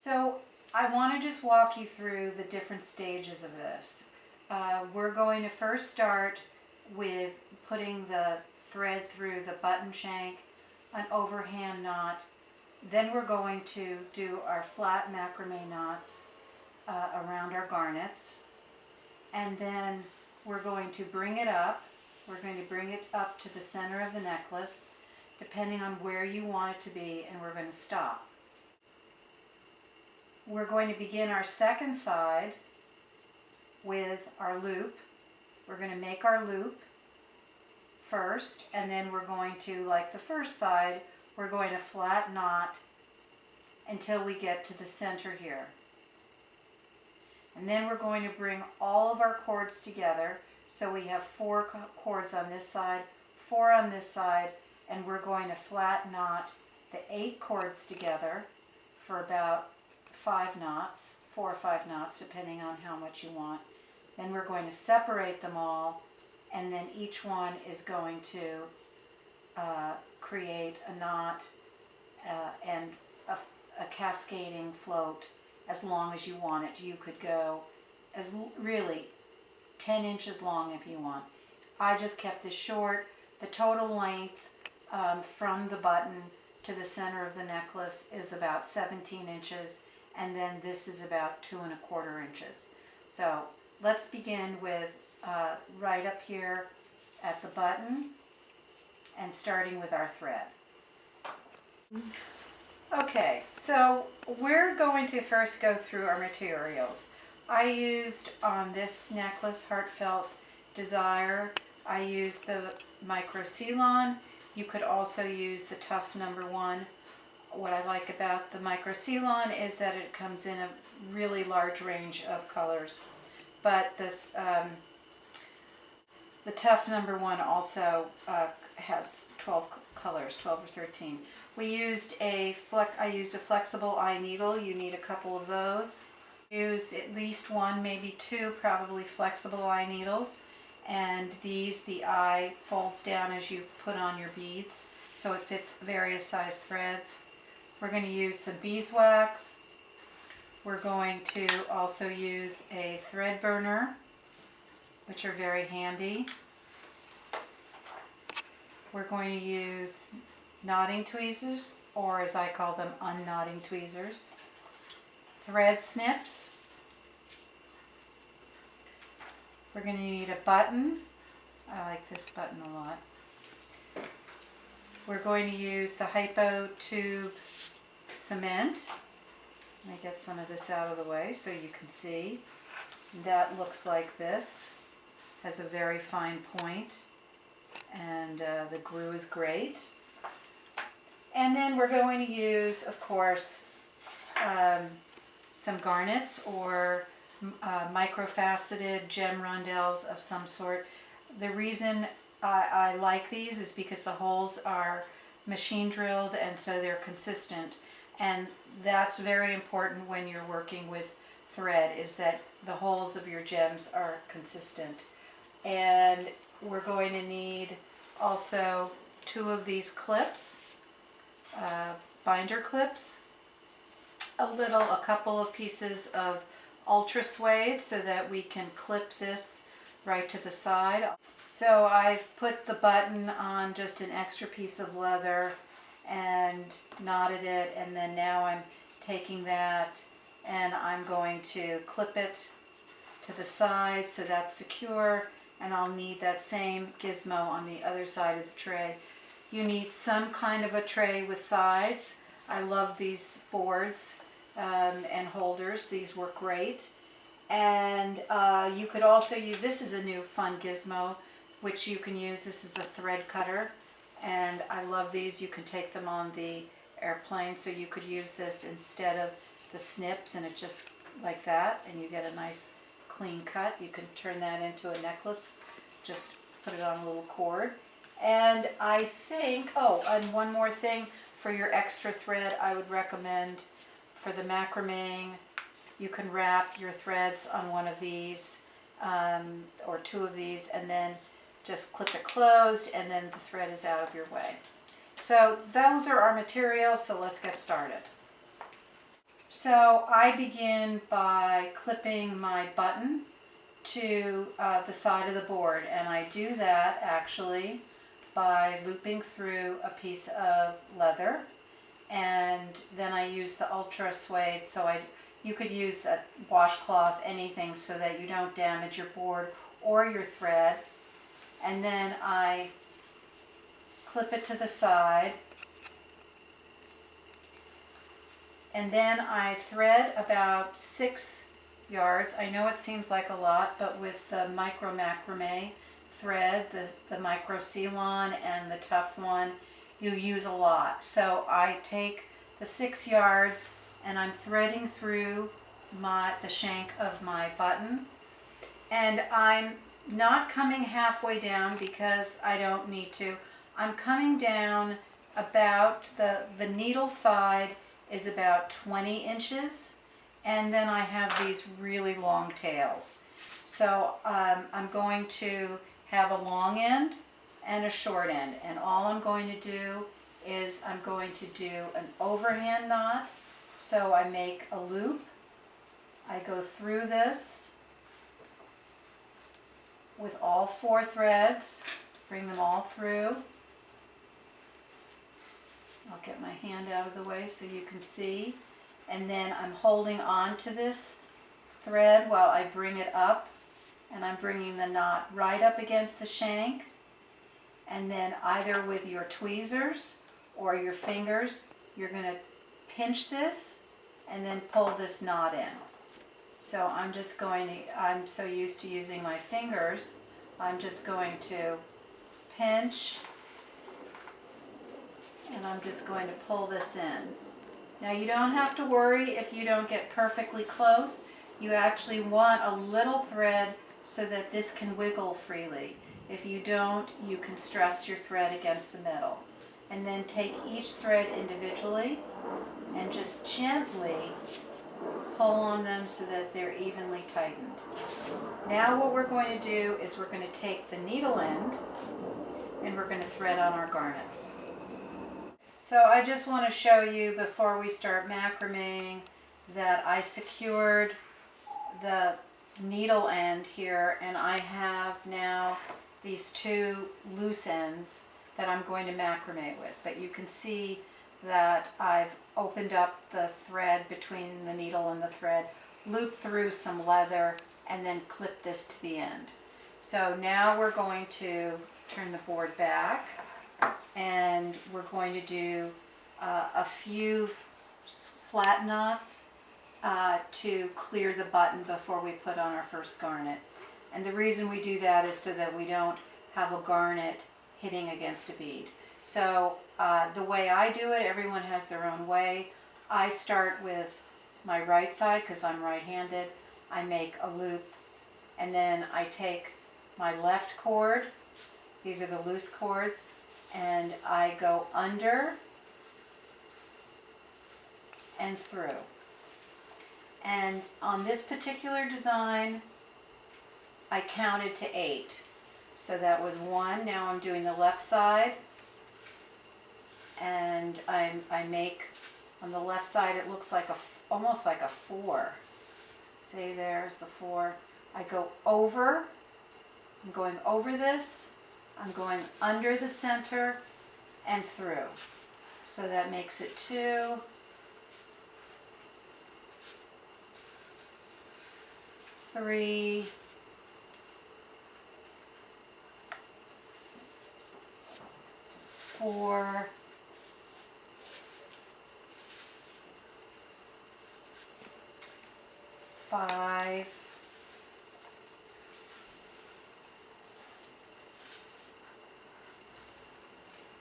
So I want to just walk you through the different stages of this. We're going to first start with putting the thread through the button shank, an overhand knot. Then we're going to do our flat macrame knots around our garnets. And then we're going to bring it up. We're going to bring it up to the center of the necklace, depending on where you want it to be, and we're going to stop. We're going to begin our second side with our loop. We're going to make our loop first, and then we're going to, like the first side, we're going to flat knot until we get to the center here. And then we're going to bring all of our cords together. So we have 4 cords on this side, 4 on this side, and we're going to flat knot the 8 cords together for about 5 knots, 4 or 5 knots, depending on how much you want. Then we're going to separate them all, and then each one is going to create a knot and a cascading float as long as you want it. You could go as really 10 inches long if you want. I just kept this short. The total length from the button to the center of the necklace is about 17 inches, and then this is about 2 1/4 inches. So let's begin with right up here at the button and starting with our thread. Okay, so we're going to first go through our materials. I used on this necklace, Heartfelt Desire, I used the micro c-lon. You could also use the tough #1. What I like about the micro c-lon is that it comes in a really large range of colors. But this, the tough #1 also has 12 colors, 12 or 13. I used a flexible eye needle. You need a couple of those. Use at least 1, maybe 2, probably flexible eye needles. And these, the eye folds down as you put on your beads, so it fits various size threads. We're going to use some beeswax. We're going to also use a thread burner, which are very handy. We're going to use knotting tweezers, or as I call them, unknotting tweezers. Thread snips. We're going to need a button. I like this button a lot. We're going to use the Hypo Tube cement. Let me get some of this out of the way so you can see. That looks like this. Has a very fine point, and the glue is great. And then we're going to use, of course, some garnets or microfaceted gem rondelles of some sort. The reason I like these is because the holes are machine drilled, and so they're consistent. And that's very important when you're working with thread, is that the holes of your gems are consistent. And we're going to need also 2 of these clips, binder clips, a couple of pieces of ultra suede so that we can clip this right to the side. So I've put the button on just an extra piece of leather and knotted it, and then now I'm taking that and I'm going to clip it to the side so that's secure, and I'll need that same gizmo on the other side of the tray. You need some kind of a tray with sides. I love these boards and holders. These work great. And you could also use, this is a new fun gizmo, which you can use. This is a thread cutter, and I love these. You can take them on the airplane, so you could use this instead of the snips, and it just like that, and you get a nice clean cut. You can turn that into a necklace, just put it on a little cord. And I think, oh, and one more thing, for your extra thread, I would recommend for the macrameing, you can wrap your threads on one of these or 2 of these, and then just clip it closed, and then the thread is out of your way. So those are our materials, so let's get started. So I begin by clipping my button to the side of the board, and I do that actually by looping through a piece of leather, and then I use the ultra suede, so you could use a washcloth, anything, so that you don't damage your board or your thread. And then I clip it to the side, and then I thread about 6 yards. I know it seems like a lot, but with the micro macrame thread, the micro c-lon and the tough one, you use a lot. So I take the 6 yards and I'm threading through the shank of my button, and I'm not coming halfway down because I don't need to. I'm coming down about the needle side is about 20 inches, and then I have these really long tails. So I'm going to have a long end and a short end, and all I'm going to do is I'm going to do an overhand knot. So I make a loop, I go through this with all 4 threads, bring them all through. I'll get my hand out of the way so you can see. And then I'm holding on to this thread while I bring it up, and I'm bringing the knot right up against the shank. And then either with your tweezers or your fingers, you're going to pinch this and then pull this knot in. So I'm so used to using my fingers, I'm just going to pinch, and I'm just going to pull this in. Now you don't have to worry if you don't get perfectly close. You actually want a little thread so that this can wiggle freely. If you don't, you can stress your thread against the middle. And then take each thread individually and just gently pull on them so that they're evenly tightened. Now what we're going to do is we're going to take the needle end and we're going to thread on our garnets. So I just want to show you before we start macrameing that I secured the needle end here, and I have now these 2 loose ends that I'm going to macrame with. But you can see that I've opened up the thread between the needle and the thread, looped through some leather, and then clip this to the end. So now we're going to turn the board back, and we're going to do a few flat knots to clear the button before we put on our first garnet. And the reason we do that is so that we don't have a garnet hitting against a bead. So the way I do it, everyone has their own way. I start with my right side because I'm right-handed. I make a loop, and then I take my left cord, these are the loose cords, and I go under and through. And on this particular design, I counted to 8. So that was 1. Now I'm doing the left side, and I make on the left side, it looks like almost like a 4. See, there's the 4. I go over, I'm going over this, I'm going under the center and through. So that makes it 2, 3, 4, 5,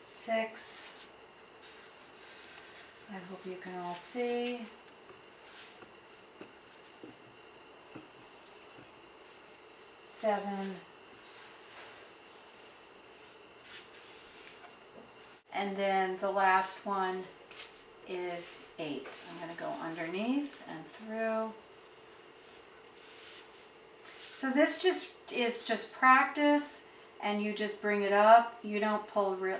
6, I hope you can all see, 7, and then the last one is 8. I'm going to go underneath and through. So this is just practice, and you just bring it up. You don't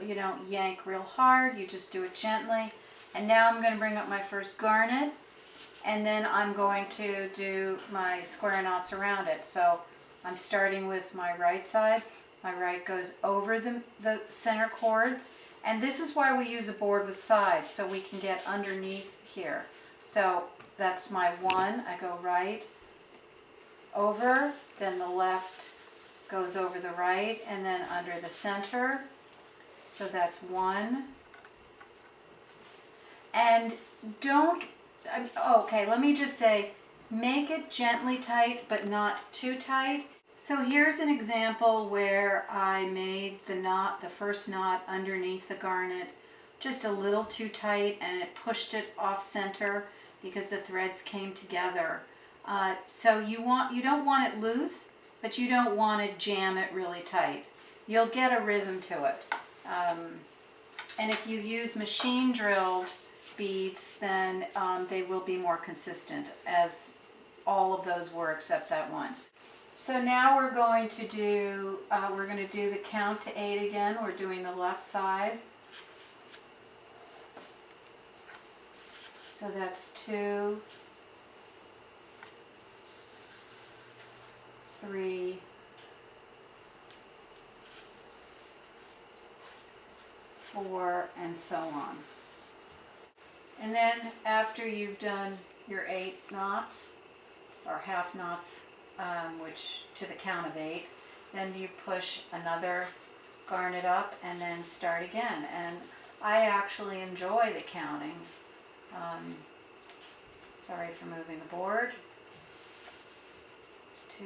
you don't yank real hard. You just do it gently. And now I'm going to bring up my first garnet, and then I'm going to do my square knots around it. So I'm starting with my right side. My right goes over the center cords, and this is why we use a board with sides, so we can get underneath here. So that's my one. I go right over, then the left goes over the right, and then under the center. So that's one. And don't, okay, let me just say, make it gently tight, but not too tight. So here's an example where I made the knot, the first knot underneath the garnet, just a little too tight, and it pushed it off center because the threads came together. So you don't want it loose, but you don't want to jam it really tight. You'll get a rhythm to it. And if you use machine drilled beads, then they will be more consistent, as all of those were except that one. So now we're going to do the count to 8 again. We're doing the left side. So that's 2, 3, 4, and so on. And then after you've done your 8 knots, or half knots, which to the count of 8, then you push another garnet up and then start again. And I actually enjoy the counting. Sorry for moving the board. 2,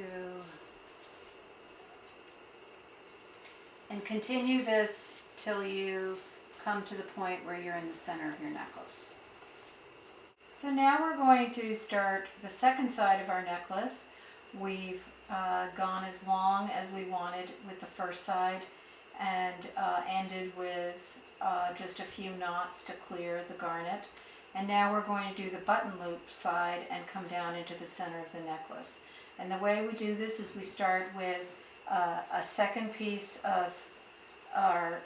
and continue this till you come to the point where you're in the center of your necklace. So now we're going to start the second side of our necklace. We've gone as long as we wanted with the first side, and ended with just a few knots to clear the garnet. And now we're going to do the button loop side and come down into the center of the necklace. And the way we do this is we start with a second piece of our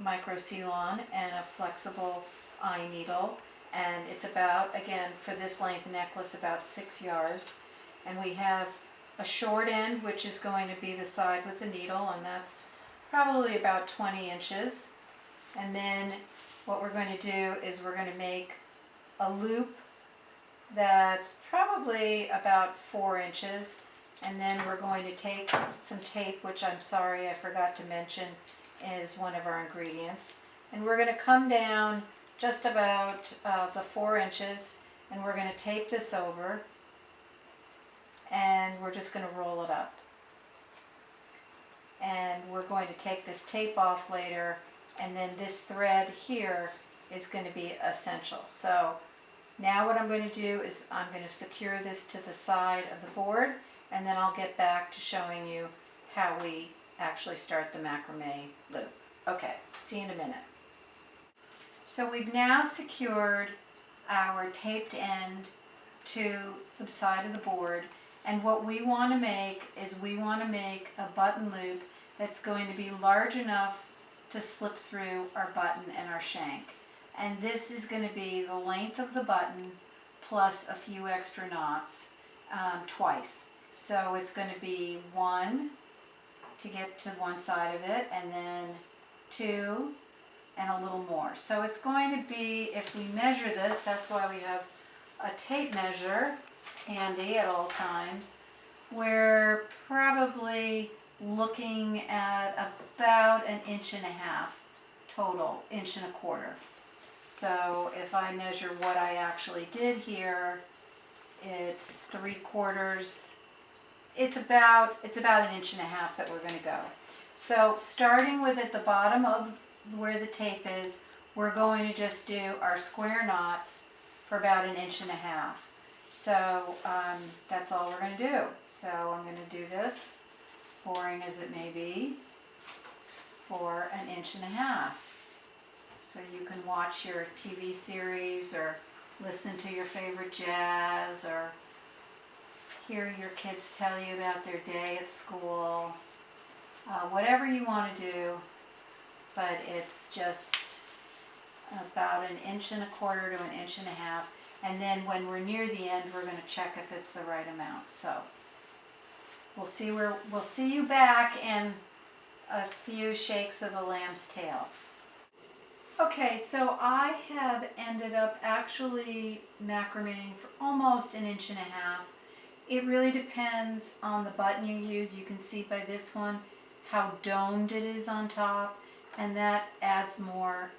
micro c-lon and a flexible eye needle. And it's about, again, for this length necklace, about 6 yards. And we have a short end, which is going to be the side with the needle, and that's probably about 20 inches. And then what we're going to do is we're going to make a loop that's probably about 4 inches. And then we're going to take some tape, which I'm sorry I forgot to mention is one of our ingredients. And we're going to come down just about the 4 inches, and we're going to tape this over, and we're just going to roll it up. And we're going to take this tape off later, and then this thread here is going to be essential. So now what I'm going to do is I'm going to secure this to the side of the board, and then I'll get back to showing you how we actually start the macrame loop. Okay, see you in a minute. So we've now secured our taped end to the side of the board, and what we want to make is we want to make a button loop that's going to be large enough to slip through our button and our shank. And this is going to be the length of the button plus a few extra knots twice. So it's going to be 1 to get to one side of it, and then 2 and a little more. So it's going to be, if we measure this, that's why we have a tape measure handy at all times, we're probably looking at about 1.5 inches total, 1.25 inches. So if I measure what I actually did here, it's 3/4. It's about 1.5 inches that we're going to go. So starting with at the bottom of where the tape is, we're going to just do our square knots for about 1.5 inches. So that's all we're going to do. So I'm going to do this, boring as it may be, for 1.5 inches. So you can watch your TV series or listen to your favorite jazz or hear your kids tell you about their day at school, whatever you want to do, but it's just about 1.25 inches to 1.5 inches. And then when we're near the end, we're going to check if it's the right amount. So we'll see you back in a few shakes of a lamb's tail. Okay, so I have ended up actually macrameing for almost 1.5 inches. It really depends on the button you use. You can see by this one how domed it is on top, and that adds more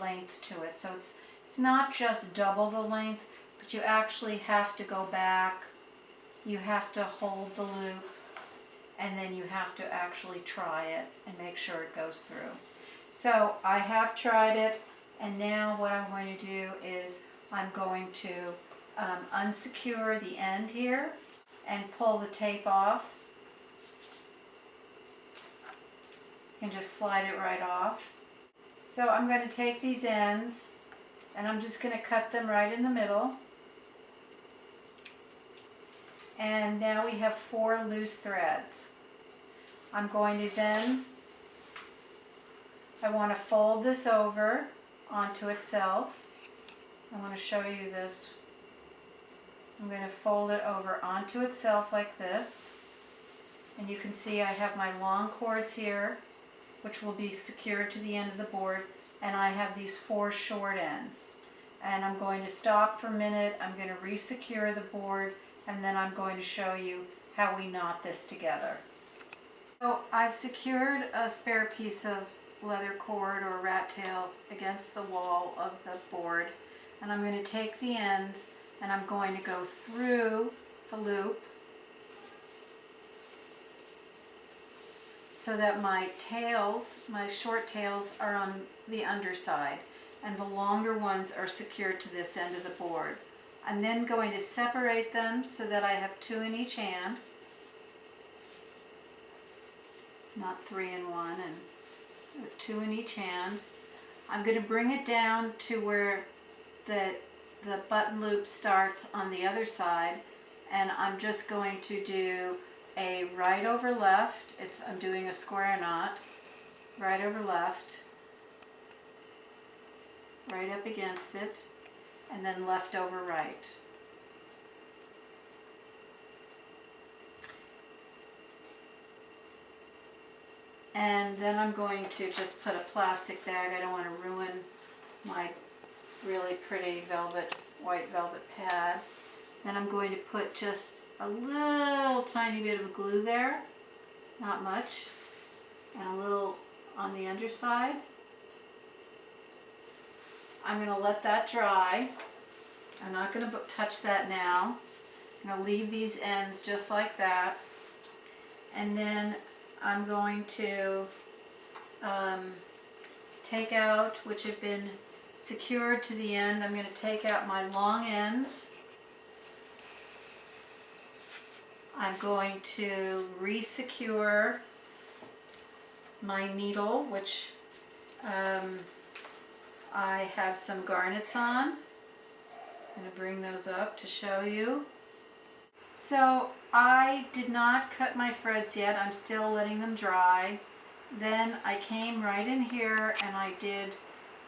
length to it. So it's not just double the length, but you actually have to go back. You have to hold the loop, and then you have to actually try it and make sure it goes through. So I have tried it, and now what I'm going to do is I'm going to unsecure the end here and pull the tape off. You can just slide it right off. So I'm going to take these ends and I'm just going to cut them right in the middle. And now we have 4 loose threads. I'm going to then, I want to fold this over onto itself. I want to show you this. I'm going to fold it over onto itself like this. And you can see I have my long cords here, which will be secured to the end of the board, and I have these 4 short ends. And I'm going to stop for a minute, I'm going to re-secure the board, and then I'm going to show you how we knot this together. So I've secured a spare piece of leather cord or rat tail against the wall of the board, and I'm going to take the ends and I'm going to go through the loop so that my tails, my short tails, are on the underside and the longer ones are secured to this end of the board. I'm then going to separate them so that I have 2 in each hand, not 3 in one, and 2 in each hand. I'm going to bring it down to where the button loop starts on the other side, and I'm just going to do a right over left. I'm doing a square knot, right over left, right up against it, and then left over right. And then I'm going to just put a plastic bag. I don't want to ruin my really pretty white velvet pad. Then I'm going to put just a little tiny bit of glue there, not much, and a little on the underside. I'm going to let that dry. I'm not going to touch that now. I'm going to leave these ends just like that. And then I'm going to take out, which have been secured to the end, I'm going to take out my long ends. I'm going to re-secure my needle, which I have some garnets on. I'm going to bring those up to show you. So I did not cut my threads yet. I'm still letting them dry. Then I came right in here and I did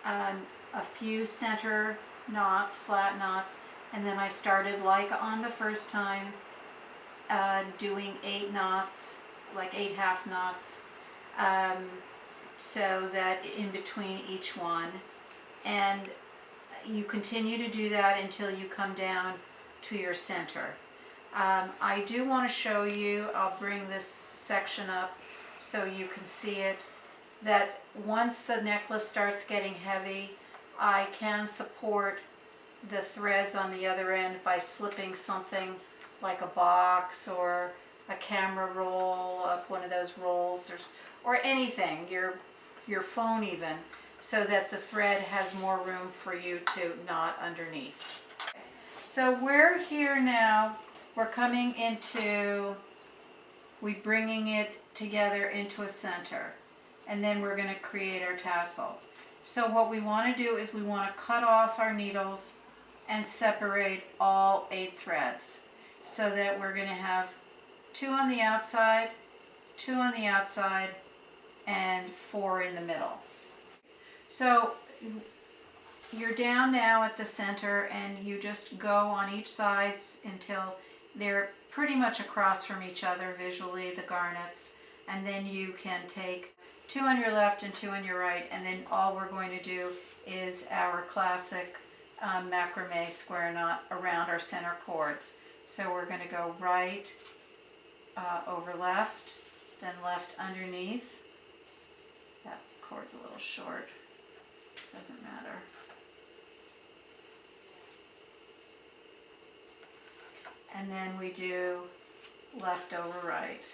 a few center knots, flat knots, and then I started like on the first time doing 8 knots, like 8 half knots, so that in between each one. And you continue to do that until you come down to your center. I do want to show you, I'll bring this section up so you can see it, that once the necklace starts getting heavy, I can support the threads on the other end by slipping something like a box or a camera roll, one of those rolls, or anything, your phone even, so that the thread has more room for you to knot underneath. So we're here now, we're coming into, we're bringing it together into a center, and then we're going to create our tassel. So what we want to do is we want to cut off our needles and separate all 8 threads, so that we're going to have 2 on the outside, 2 on the outside, and 4 in the middle. So you're down now at the center, and you just go on each sides until they're pretty much across from each other visually, the garnets. And then you can take 2 on your left and 2 on your right, and then all we're going to do is our classic macrame square knot around our center cords. So we're going to go right over left, then left underneath. That cord's a little short, doesn't matter. And then we do left over right.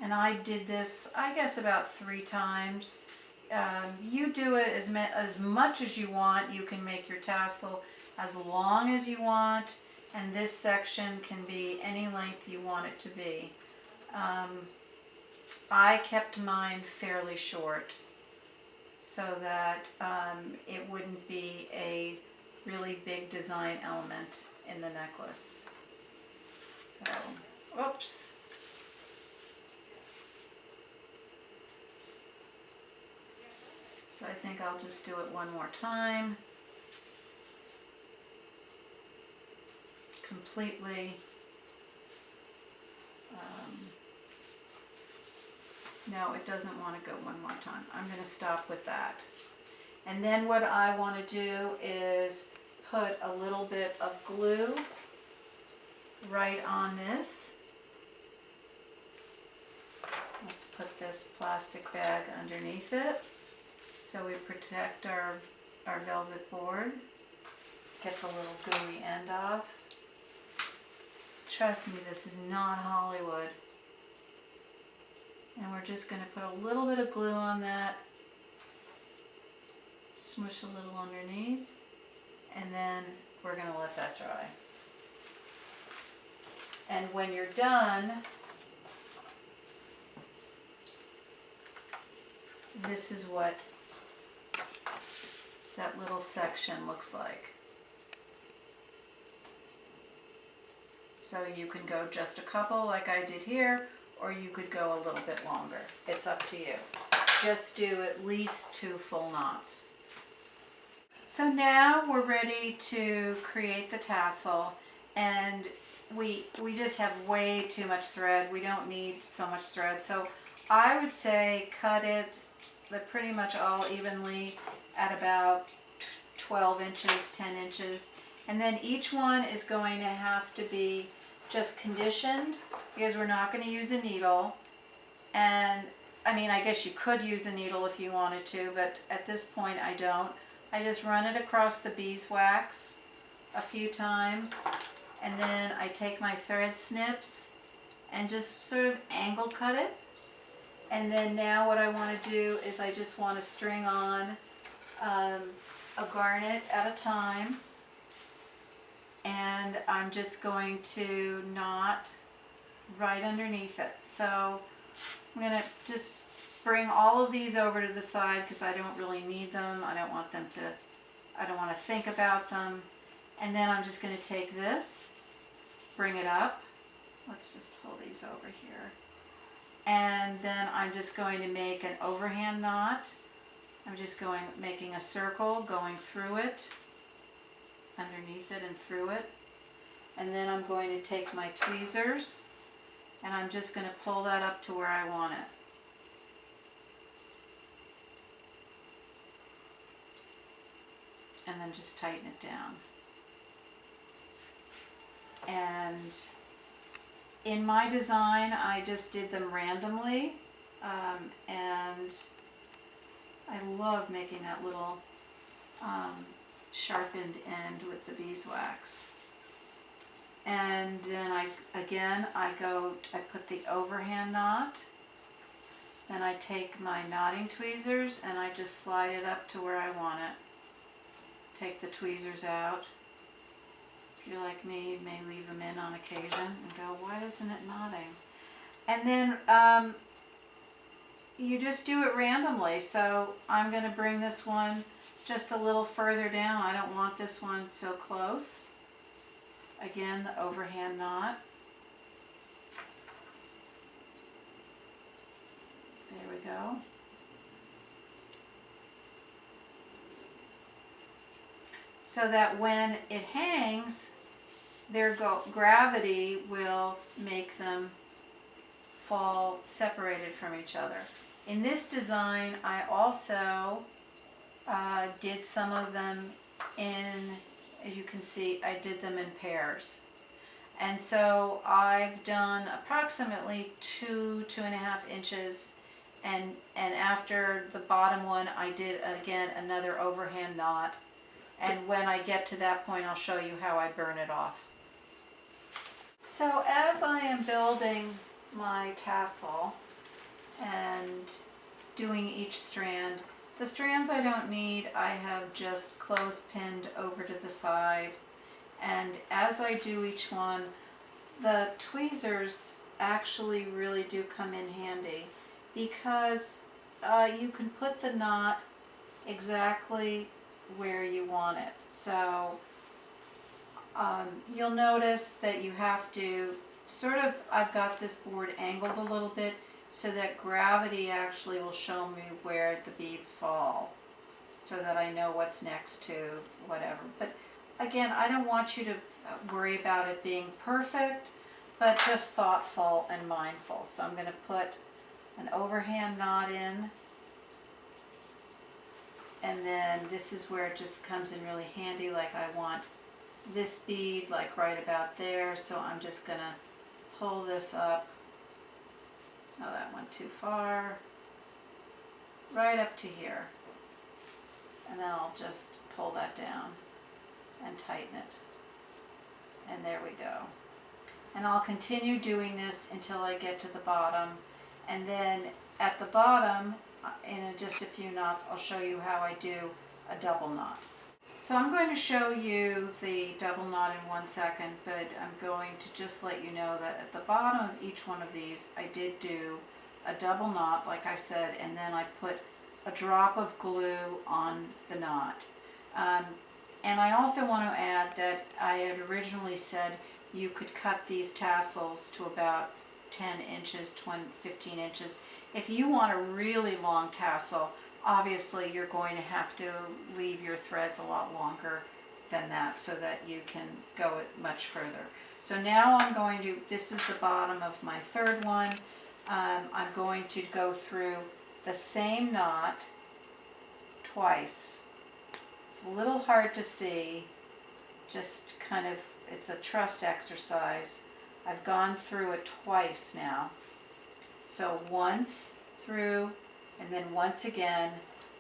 And I did this, I guess, about 3 times. You do it as much as you want. You can make your tassel as long as you want, and this section can be any length you want it to be. I kept mine fairly short so that it wouldn't be a really big design element in the necklace. So, oops. So I think I'll just do it one more time. Completely. No, it doesn't want to go one more time. I'm going to stop with that. And then what I want to do is put a little bit of glue right on this. Let's put this plastic bag underneath it so we protect our velvet board. Get the little gooey end off. Trust me, this is not Hollywood. And we're just going to put a little bit of glue on that, smush a little underneath, and then we're going to let that dry. And when you're done, this is what that little section looks like. So you can go just a couple like I did here, or you could go a little bit longer. It's up to you. Just do at least 2 full knots. So now we're ready to create the tassel, and we just have way too much thread. We don't need so much thread. So I would say cut it pretty much all evenly at about 12 inches, 10 inches. And then each one is going to have to be just conditioned, because we're not going to use a needle. And I mean, I guess you could use a needle if you wanted to, but at this point I don't. I just run it across the beeswax a few times, and then I take my thread snips and just sort of angle cut it. And then now what I want to do is I just want to string on a garnet at a time, and I'm just going to knot right underneath it. So I'm going to just bring all of these over to the side because I don't really need them. I don't want to think about them. And then I'm just going to take this, bring it up. Let's just pull these over here. And then I'm just going to make an overhand knot. I'm just making a circle, going through it, underneath it and through it. And then I'm going to take my tweezers, and I'm just going to pull that up to where I want it. And then just tighten it down. And in my design, I just did them randomly, and I love making that little sharpened end with the beeswax. And then I put the overhand knot, then I take my knotting tweezers and I just slide it up to where I want it. Take the tweezers out. If you're like me, you may leave them in on occasion and go, why isn't it knotting? And then you just do it randomly. So I'm going to bring this one just a little further down. I don't want this one so close. Again, the overhand knot. There we go. so that when it hangs, gravity will make them fall separated from each other. In this design, I also did some of them in, as you can see, I did them in pairs. And so I've done approximately 2.5 inches, and after the bottom one, I did again another overhand knot. And when I get to that point, I'll show you how I burn it off. So as I am building my tassel and doing each strand, the strands I don't need, I have just clothespinned over to the side. And as I do each one, the tweezers actually really do come in handy, because you can put the knot exactly where you want it. So you'll notice that you have to I've got this board angled a little bit so that gravity actually will show me where the beads fall, so that I know what's next to whatever. But again, I don't want you to worry about it being perfect, but just thoughtful and mindful. So I'm going to put an overhand knot in, and then this is where it just comes in really handy. Like I want this bead like right about there, so I'm just going to pull this up. Oh, that went too far. Right up to here. And then I'll just pull that down and tighten it. And there we go. And I'll continue doing this until I get to the bottom. And then at the bottom, in just a few knots, I'll show you how I do a double knot. So I'm going to show you the double knot in 1 second, but I'm going to just let you know that at the bottom of each one of these, I did do a double knot, like I said, and then I put a drop of glue on the knot. And I also want to add that I had originally said you could cut these tassels to about 10 inches, 15 inches. If you want a really long tassel, obviously you're going to have to leave your threads a lot longer than that so that you can go it much further. So now I'm going to, this is the bottom of my third one. I'm going to go through the same knot twice. It's a little hard to see, just kind of, it's a trust exercise. I've gone through it twice now. So once through, and then once again,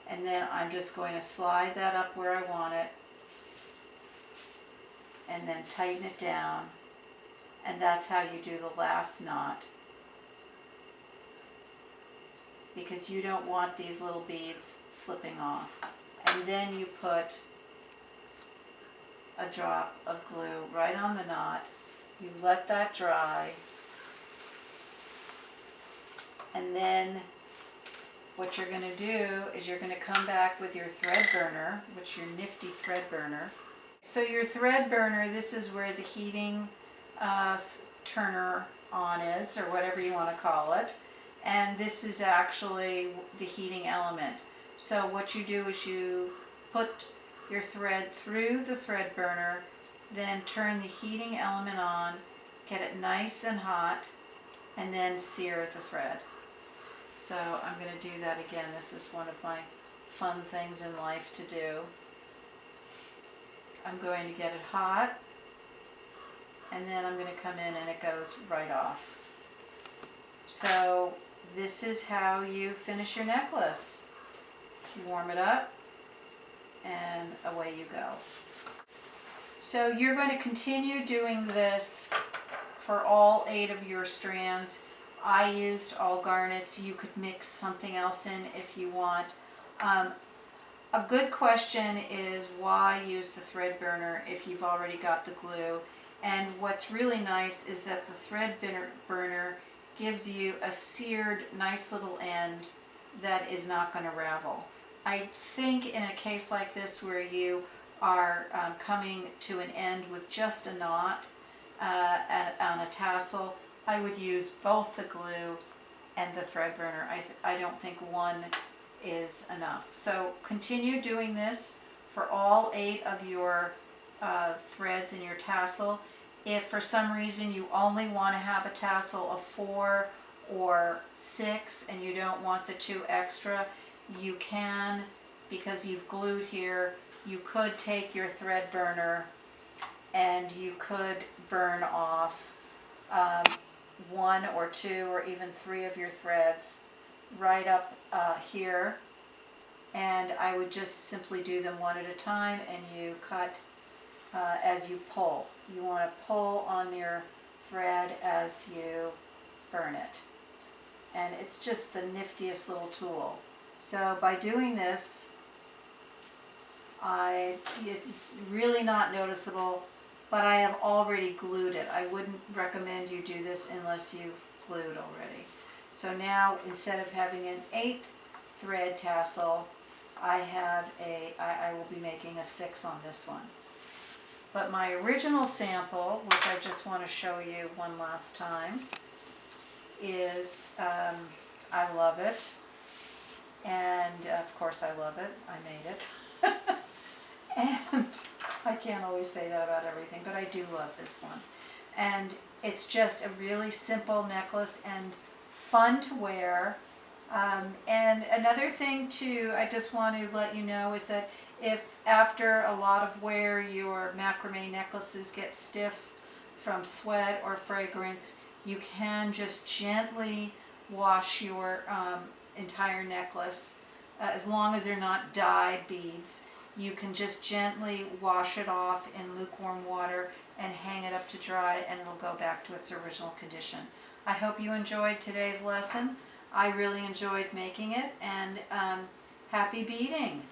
and then I'm just going to slide that up where I want it, and then tighten it down, and that's how you do the last knot, because you don't want these little beads slipping off. And then you put a drop of glue right on the knot, you let that dry, and then what you're going to do is you're going to come back with your thread burner, which is your nifty thread burner. So your thread burner, this is where the heating turner on is, or whatever you want to call it. And this is actually the heating element. So what you do is you put your thread through the thread burner, then turn the heating element on, get it nice and hot, and then sear the thread. So I'm going to do that again. This is one of my fun things in life to do. I'm going to get it hot, and then I'm going to come in and it goes right off. So this is how you finish your necklace. You warm it up, and away you go. So you're going to continue doing this for all 8 of your strands. I used all garnets. You could mix something else in if you want. A good question is why use the thread burner if you've already got the glue? And what's really nice is that the thread burner gives you a seared, nice little end that is not going to ravel. I think in a case like this where you are coming to an end with just a knot on a tassel, I would use both the glue and the thread burner. I don't think one is enough. So continue doing this for all 8 of your threads in your tassel. If for some reason you only want to have a tassel of 4 or 6 and you don't want the 2 extra, you can, because you've glued here, you could take your thread burner and you could burn off 1 or 2 or even 3 of your threads right up here, and I would just simply do them one at a time, and you cut as you pull. You want to pull on your thread as you burn it, and it's just the niftiest little tool. So by doing this, it's really not noticeable, but I have already glued it. I wouldn't recommend you do this unless you've glued already. So now, instead of having an 8 thread tassel, I will be making a 6 on this one. But my original sample, which I just want to show you one last time, is, I love it. And of course I love it. I made it. And I can't always say that about everything, but I do love this one. And it's just a really simple necklace and fun to wear. And another thing too, I just want to let you know, is that if after a lot of wear your macrame necklaces get stiff from sweat or fragrance, you can just gently wash your entire necklace, as long as they're not dyed beads. You can just gently wash it off in lukewarm water and hang it up to dry, and it'll go back to its original condition. I hope you enjoyed today's lesson. I really enjoyed making it, and happy beading!